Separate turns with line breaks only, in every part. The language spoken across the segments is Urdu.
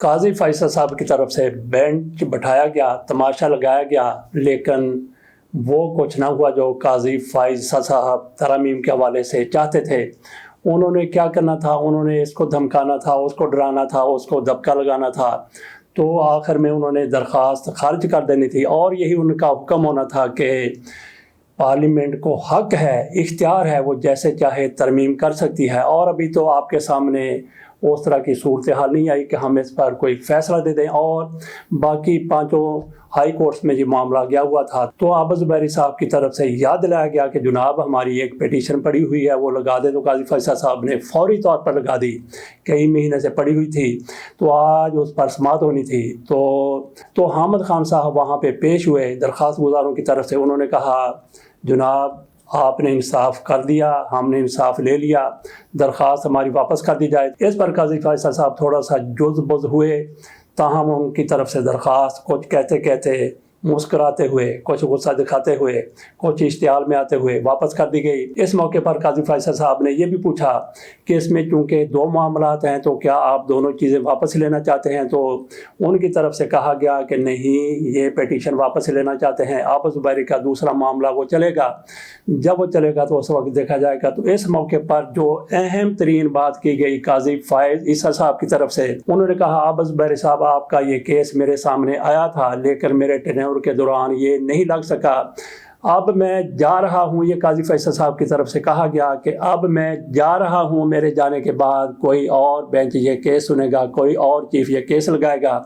قاضی فیصل صاحب کی طرف سے بینچ بٹھایا گیا، تماشا لگایا گیا، لیکن وہ کچھ نہ ہوا جو قاضی فیصل صاحب ترامیم کے حوالے سے چاہتے تھے۔ انہوں نے کیا کرنا تھا؟ انہوں نے اس کو دھمکانا تھا، اس کو ڈرانا تھا، اس کو دبکا لگانا تھا، تو آخر میں انہوں نے درخواست خارج کر دینی تھی، اور یہی ان کا حکم ہونا تھا کہ پارلیمنٹ کو حق ہے، اختیار ہے، وہ جیسے چاہے ترمیم کر سکتی ہے۔ اور ابھی تو آپ کے سامنے اس طرح کی صورتحال نہیں آئی کہ ہم اس پر کوئی فیصلہ دے دیں، اور باقی پانچوں ہائی کورٹس میں یہ معاملہ گیا ہوا تھا۔ تو عابد زبیری صاحب کی طرف سے یاد دلایا گیا کہ جناب ہماری ایک پیٹیشن پڑی ہوئی ہے، وہ لگا دے۔ تو قاضی فیصل صاحب نے فوری طور پر لگا دی، کئی مہینے سے پڑی ہوئی تھی، تو آج اس پر سماعت ہونی تھی۔ تو حامد خان صاحب وہاں پہ پیش ہوئے درخواست گزاروں کی طرف سے۔ انہوں نے کہا جناب آپ نے انصاف کر دیا، ہم نے انصاف لے لیا، درخواست ہماری واپس کر دی جائے۔ اس پر قاضی فیصل صاحب تھوڑا سا جز بز ہوئے، تاہم ان کی طرف سے درخواست کچھ کہتے مسکراتے ہوئے، کچھ غصہ دکھاتے ہوئے، کچھ اشتعال میں آتے ہوئے واپس کر دی گئی۔ اس موقع پر قاضی فیصل صاحب نے یہ بھی پوچھا کہ اس میں چونکہ دو معاملات ہیں تو کیا آپ دونوں چیزیں واپس لینا چاہتے ہیں؟ تو ان کی طرف سے کہا گیا کہ نہیں، یہ پیٹیشن واپس لینا چاہتے ہیں، عابد زبیری کا دوسرا معاملہ وہ چلے گا، جب وہ چلے گا تو اس وقت دیکھا جائے گا۔ تو اس موقع پر جو اہم ترین بات کی گئی قاضی فیصل صاحب کی طرف سے، انہوں نے کہا عابد زبیری صاحب آپ کا یہ کیس میرے سامنے آیا تھا، لیکن میرے ٹینیور کے دوران یہ نہیں لگ سکا۔ اب میں جا رہا ہوں، یہ قاضی فیصل صاحب کی طرف سے کہا گیا کہ اب میں جا رہا ہوں، میرے جانے کے بعد کوئی اور بینچ یہ کیس سنے گا، کوئی اور چیف یہ کیس لگائے گا۔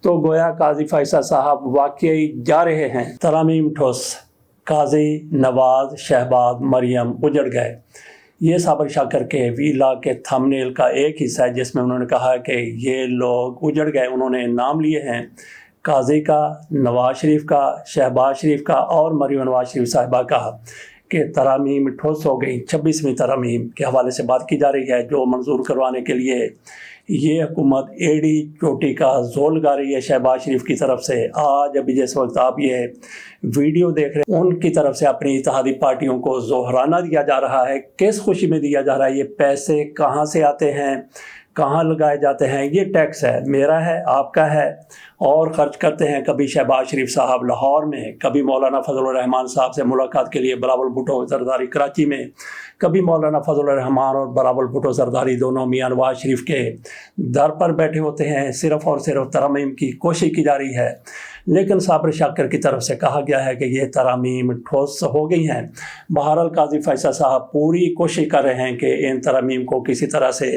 تو گویا قاضی فیصل صاحب واقعی جا رہے ہیں۔ ترامیم ٹھوس، قاضی نواز شہباز مریم اجڑ گئے۔ یہ صابر شاکر کے ویلا کے تھم نیل کا ایک حصہ ہے جس میں انہوں نے کہا کہ یہ لوگ اجڑ گئے۔ انہوں نے نام لیے ہیں قاضی کا، نواز شریف کا، شہباز شریف کا اور مریم نواز شریف صاحبہ کا، کہ ترامیم ٹھوس ہو گئی۔ 26ویں ترامیم کے حوالے سے بات کی جا رہی ہے جو منظور کروانے کے لیے یہ حکومت ایڑی چوٹی کا زور لگا رہی ہے شہباز شریف کی طرف سے۔ آج ابھی جس وقت آپ یہ ویڈیو دیکھ رہے ہیں، ان کی طرف سے اپنی اتحادی پارٹیوں کو ظہرانہ دیا جا رہا ہے۔ کس خوشی میں دیا جا رہا ہے؟ یہ پیسے کہاں سے آتے ہیں، کہاں لگائے جاتے ہیں؟ یہ ٹیکس ہے، میرا ہے، آپ کا ہے، اور خرچ کرتے ہیں۔ کبھی شہباز شریف صاحب لاہور میں، کبھی مولانا فضل الرحمان صاحب سے ملاقات کے لیے بلاول بھٹو زرداری کراچی میں، کبھی مولانا فضل الرحمان اور بلاول بھٹو زرداری دونوں میاں نواز شریف کے در پر بیٹھے ہوتے ہیں۔ صرف اور صرف ترامیم کی کوشش کی جا رہی ہے، لیکن صابر شاکر کی طرف سے کہا گیا ہے کہ یہ ترامیم ٹھوس ہو گئی ہیں۔ بہرحال قاضی فیصل صاحب پوری کوشش کر رہے ہیں کہ ان ترامیم کو کسی طرح سے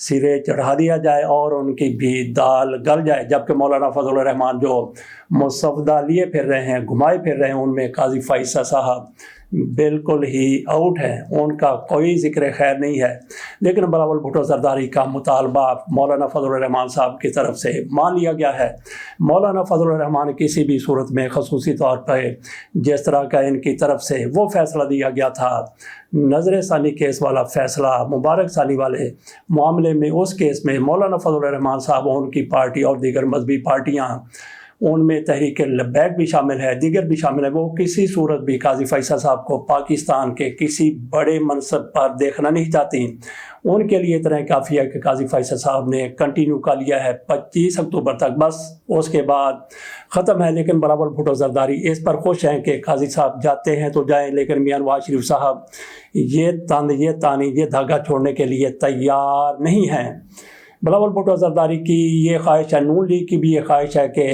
سرے چڑھا دیا جائے اور ان کی بھی دال گل جائے، جبکہ مولانا فضل الرحمان جو مسودہ لیے پھر رہے ہیں، گھمائے پھر رہے ہیں، ان میں قاضی فیصل صاحب بالکل ہی آؤٹ ہیں، ان کا کوئی ذکر خیر نہیں ہے۔ لیکن بلاول بھٹو زرداری کا مطالبہ مولانا فضل الرحمان صاحب کی طرف سے مان لیا گیا ہے۔ مولانا فضل الرحمان کسی بھی صورت میں، خصوصی طور پر جس طرح کا ان کی طرف سے وہ فیصلہ دیا گیا تھا، نظر ثانی کیس والا فیصلہ، مبارک ثانی والے معاملے میں، اس کیس میں مولانا فضل الرحمان صاحب، ان کی پارٹی اور دیگر مذہبی پارٹیاں، ان میں تحریک لبیک بھی شامل ہے، دیگر بھی شامل ہے، وہ کسی صورت بھی قاضی فیصل صاحب کو پاکستان کے کسی بڑے منصب پر دیکھنا نہیں چاہتی۔ ان کے لیے اتنا کافی ہے کہ قاضی فیصل صاحب نے کنٹینیو کر لیا ہے 25 اکتوبر تک، بس اس کے بعد ختم ہے۔ لیکن بلاول بھٹو زرداری اس پر خوش ہیں کہ قاضی صاحب جاتے ہیں تو جائیں، لیکن میاں نواز شریف صاحب یہ تند، یہ تانی، یہ دھاگا چھوڑنے کے لیے تیار نہیں ہیں۔ بلاول بھٹو زرداری کی یہ خواہش ہے، نون لیگ کی بھی یہ خواہش ہے کہ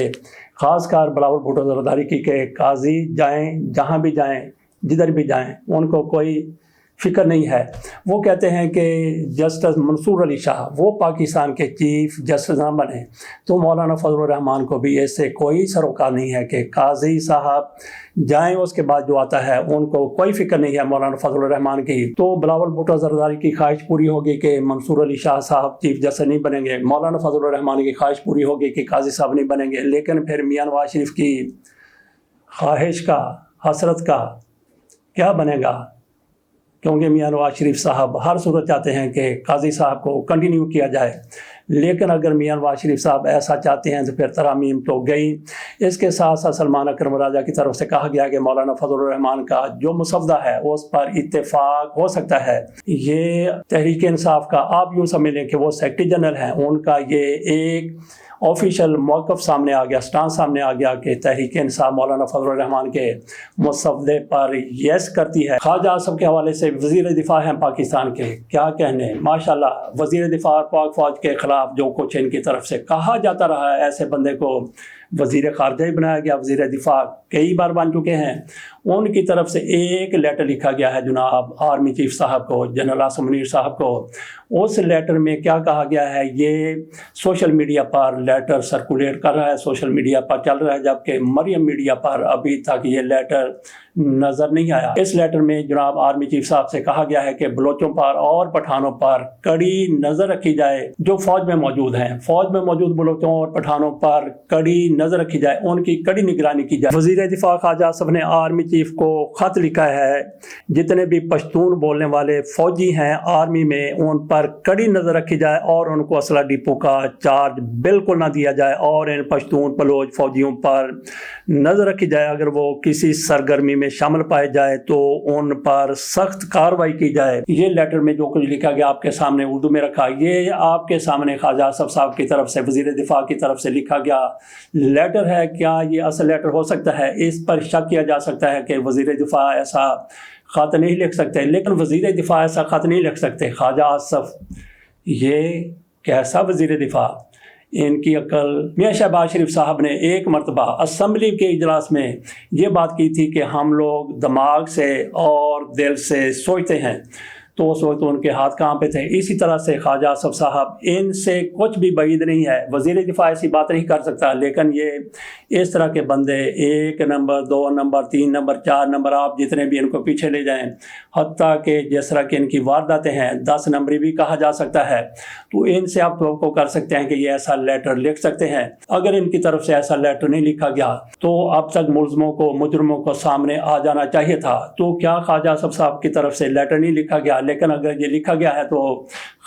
خاص کر بلاول بھٹو زرداری کی کہ قاضی جائیں، جہاں بھی جائیں، جدھر بھی جائیں، ان کو کوئی فکر نہیں ہے۔ وہ کہتے ہیں کہ جسٹس منصور علی شاہ وہ پاکستان کے چیف جسٹس نہ بنے، تو مولانا فضل الرحمان کو بھی اس سے کوئی سروکار نہیں ہے کہ قاضی صاحب جائیں، اس کے بعد جو آتا ہے ان کو کوئی فکر نہیں ہے مولانا فضل الرحمان کی۔ تو بلاول بھٹو زرداری کی خواہش پوری ہوگی کہ منصور علی شاہ صاحب چیف جسٹس نہیں بنیں گے، مولانا فضل الرحمان کی خواہش پوری ہوگی کہ قاضی صاحب نہیں بنیں گے، لیکن پھر میاں نواز شریف کی خواہش کا، حسرت کا کیا بنے گا؟ کیونکہ میاں نواز شریف صاحب ہر صورت چاہتے ہیں کہ قاضی صاحب کو کنٹینیو کیا جائے، لیکن اگر میاں نواز شریف صاحب ایسا چاہتے ہیں تو پھر ترامیم تو گئی۔ اس کے ساتھ ساتھ سلمان اکرم راجہ کی طرف سے کہا گیا کہ مولانا فضل الرحمان کا جو مسودہ ہے اس پر اتفاق ہو سکتا ہے۔ یہ تحریک انصاف کا آپ یوں سمجھ لیں کہ وہ سیکرٹری جنرل ہیں، ان کا یہ ایک آفیشیل موقف سامنے آ گیا، سٹانس سامنے آ گیا کہ تحریک انصاف مولانا فضل الرحمان کے مسودے پر یس کرتی ہے۔ خواجہ آصف کے حوالے سے وزیر دفاع ہیں پاکستان کے، کیا کہنے، ماشاءاللہ وزیر دفاع پاک فوج کے خلاف جو کچھ ان کی طرف سے کہا جاتا رہا ہے، ایسے بندے کو وزیر خارجہ ہی بنایا گیا، وزیر دفاع کئی بار بن چکے ہیں۔ ان کی طرف سے ایک لیٹر لکھا گیا ہے جناب آرمی چیف صاحب کو، جنرل عاصم منیر صاحب کو۔ اس لیٹر میں کیا کہا گیا ہے، یہ سوشل میڈیا پر لیٹر سرکولیٹ کر رہا ہے، سوشل میڈیا پر چل رہا ہے، جبکہ مریم میڈیا پر ابھی تک یہ لیٹر نظر نہیں آیا۔ اس لیٹر میں جناب آرمی چیف صاحب سے کہا گیا ہے کہ بلوچوں پر اور پٹھانوں پر کڑی نظر رکھی جائے، جو فوج میں موجود ہیں، فوج میں موجود بلوچوں اور پٹھانوں پر کڑی نظر رکھی جائے، ان کی کڑی نگرانی کی جائے۔ وزیر دفاع خواجہ آصف نے آرمی چیف کو خط لکھا ہے، جتنے بھی پشتون بولنے والے فوجی ہیں آرمی میں ان پر کڑی نظر رکھی جائے اور ان کو اسلحہ ڈپو کا چارج بالکل نہ دیا جائے، اور ان پشتون بلوچ فوجیوں پر نظر رکھی جائے، اگر وہ کسی سرگرمی میں شامل پائے جائے تو ان پر سخت کارروائی کی جائے۔ یہ لیٹر میں جو کچھ لکھا گیا آپ کے سامنے اردو میں رکھا، یہ آپ کے سامنے خواجہ آصف صاحب کی طرف سے وزیر دفاع کی طرف سے لکھا گیا لیٹر ہے۔ کیا یہ اصل لیٹر ہو سکتا ہے؟ اس پر شک کیا جا سکتا ہے کہ وزیر دفاع ایسا خط نہیں لکھ سکتے، لیکن وزیر دفاع ایسا خط نہیں لکھ سکتے۔ خواجہ آصف یہ کیسا وزیر دفاع، ان کی عقل۔ میاں شہباز شریف صاحب نے ایک مرتبہ اسمبلی کے اجلاس میں یہ بات کی تھی کہ ہم لوگ دماغ سے اور دل سے سوچتے ہیں، تو اس وقت ان کے ہاتھ کہاں پہ تھے۔ اسی طرح سے خواجہ آصف صاحب ان سے کچھ بھی بعید نہیں ہے، وزیر دفاع ایسی بات نہیں کر سکتا، لیکن یہ اس طرح کے بندے 1 نمبر 2 نمبر 3 نمبر 4 نمبر، آپ جتنے بھی ان کو پیچھے لے جائیں، حتیٰ کہ جس طرح کہ ان کی وارداتیں ہیں 10 نمبری بھی کہا جا سکتا ہے، تو ان سے آپ توقع کر سکتے ہیں کہ یہ ایسا لیٹر لکھ سکتے ہیں۔ اگر ان کی طرف سے ایسا لیٹر نہیں لکھا گیا تو اب تک ملزموں کو، مجرموں کو سامنے آ جانا چاہیے تھا۔ تو کیا خواجہ آصف صاحب کی طرف سے لیٹر نہیں لکھا گیا؟ لیکن اگر یہ لکھا گیا ہے تو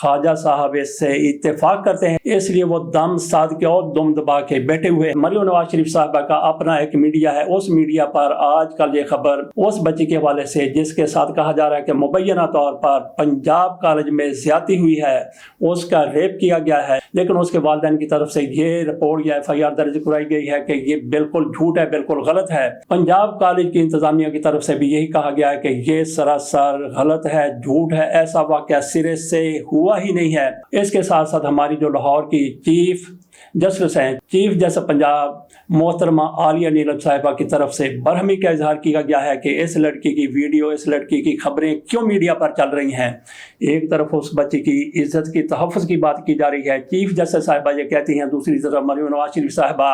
خواجہ صاحب اس سے اتفاق کرتے ہیں، اس لیے وہ دم ساتھ کے اور دم دبا کے بیٹھے ہوئے۔ مریم نواز شریف صاحبہ کا اپنا ایک میڈیا ہے، اس میڈیا پر آج کل یہ خبر اس بچی کے حوالے سے جس کے ساتھ کہا جا رہا ہے کہ مبینہ طور پر پنجاب کالج میں زیادتی ہوئی ہے، اس کا ریپ کیا گیا ہے، لیکن اس کے والدین کی طرف سے یہ رپورٹ یا FIR درج کرائی گئی ہے کہ یہ بالکل جھوٹ ہے، بالکل غلط ہے۔ پنجاب کالج کی انتظامیہ کی طرف سے بھی یہی کہا گیا ہے کہ یہ سراسر غلط ہے، جھوٹ ہے، ایسا واقعہ سرے سے ہوا ہی نہیں ہے۔ اس کے ساتھ ساتھ ہماری جو لاہور کی چیف جسٹس ہیں، چیف جسٹس پنجاب محترمہ عالیہ نیلم صاحبہ کی طرف سے برہمی کا اظہار کیا گیا ہے کہ اس لڑکی کی ویڈیو، اس لڑکی کی خبریں کیوں میڈیا پر چل رہی ہیں۔ ایک طرف اس بچی کی عزت کی تحفظ کی بات کی جا رہی ہے، چیف جسٹس صاحبہ یہ کہتی ہیں، دوسری طرف مریم نواز شریف صاحبہ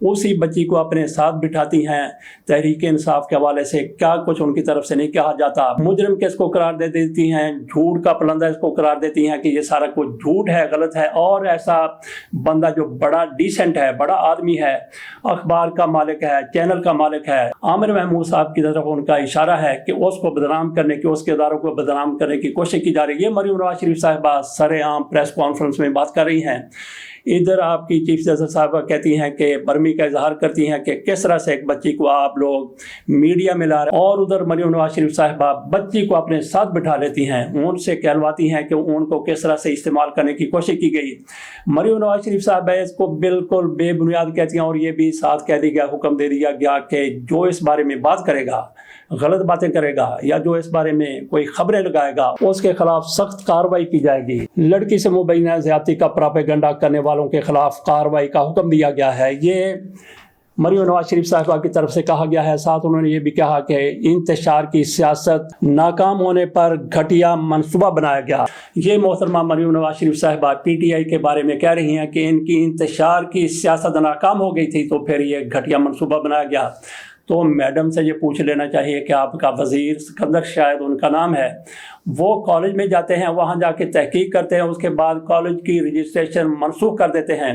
اسی بچی کو اپنے ساتھ بٹھاتی ہیں۔ تحریک انصاف کے حوالے سے کیا کچھ ان کی طرف سے نہیں کہا جاتا، مجرم کس کو قرار دے دیتی ہیں، جھوٹ کا پلندہ اس کو قرار دیتی ہیں کہ یہ سارا کچھ جھوٹ ہے، غلط ہے۔ اور ایسا بندہ جو بڑا ڈیسنٹ ہے، بڑا آدمی ہے، اخبار کا مالک ہے، چینل کا مالک ہے، عامر محمود صاحب کی طرف ان کا اشارہ ہے کہ اس کو بدنام کرنے کی، اس کے اداروں کو بدنام کرنے کی کوشش کی جا رہی ہے۔ یہ مریم نواز شریف صاحبہ سر عام پریس کانفرنس میں بات کر رہی ہیں، ادھر آپ کی چیف جسٹس صاحبہ کہتی ہیں کہ برہمی کا اظہار کرتی ہیں کہ کس طرح سے ایک بچی کو آپ لوگ میڈیا میں لا رہے ہیں، اور ادھر مریم نواز شریف صاحبہ بچی کو اپنے ساتھ بٹھا لیتی ہیں، ان سے کہلواتی ہیں کہ ان کو کس طرح سے استعمال کرنے کی کوشش کی گئی۔ مریم نواز شریف صاحبہ اس کو بالکل بے بنیاد کہتی ہیں، اور یہ بھی ساتھ کہہ دیا گیا، حکم دے دیا گیا کہ جو اس بارے میں بات کرے گا، غلط باتیں کرے گا، یا جو اس بارے میں کوئی خبریں لگائے گا، اس کے خلاف سخت کارروائی کی جائے گی۔ لڑکی سے مبینہ زیادتی کا پراپیگنڈا کرنے والوں کے خلاف کارروائی کا حکم دیا گیا ہے، یہ مریم نواز شریف صاحبہ کی طرف سے کہا گیا ہے۔ ساتھ انہوں نے یہ بھی کہا کہ انتشار کی سیاست ناکام ہونے پر گھٹیا منصوبہ بنایا گیا۔ یہ محترمہ مریم نواز شریف صاحبہ PTI کے بارے میں کہہ رہی ہیں کہ ان کی انتشار کی سیاست ناکام ہو گئی تھی، تو پھر یہ گھٹیا منصوبہ بنایا گیا۔ تو میڈم سے یہ پوچھ لینا چاہیے کہ آپ کا وزیر سکندر شاید ان کا نام ہے، وہ کالج میں جاتے ہیں، وہاں جا کے تحقیق کرتے ہیں، اس کے بعد کالج کی رجسٹریشن منسوخ کر دیتے ہیں،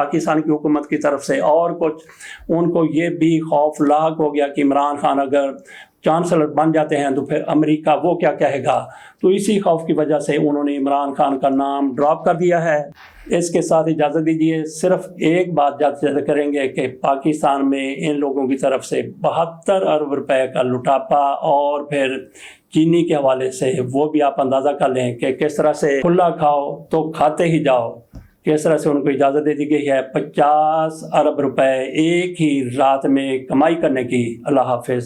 پاکستان کی حکومت کی طرف سے، اور کچھ ان کو یہ بھی خوف لاحق ہو گیا کہ عمران خان اگر چانسلر بن جاتے ہیں تو پھر امریکہ وہ کیا کہے گا، تو اسی خوف کی وجہ سے انہوں نے عمران خان کا نام ڈراپ کر دیا ہے۔ اس کے ساتھ اجازت دیجیے صرف ایک بات ذکر کریں گے کہ پاکستان میں ان لوگوں کی طرف سے 72 ارب روپے کا لٹاپا، اور پھر چینی کے حوالے سے وہ بھی آپ اندازہ کر لیں کہ کس طرح سے کھلا کھاؤ تو کھاتے ہی جاؤ، کس طرح سے ان کو اجازت دے دی گئی ہے 50 ارب روپے ایک ہی رات میں کمائی کرنے کی۔ اللہ حافظ۔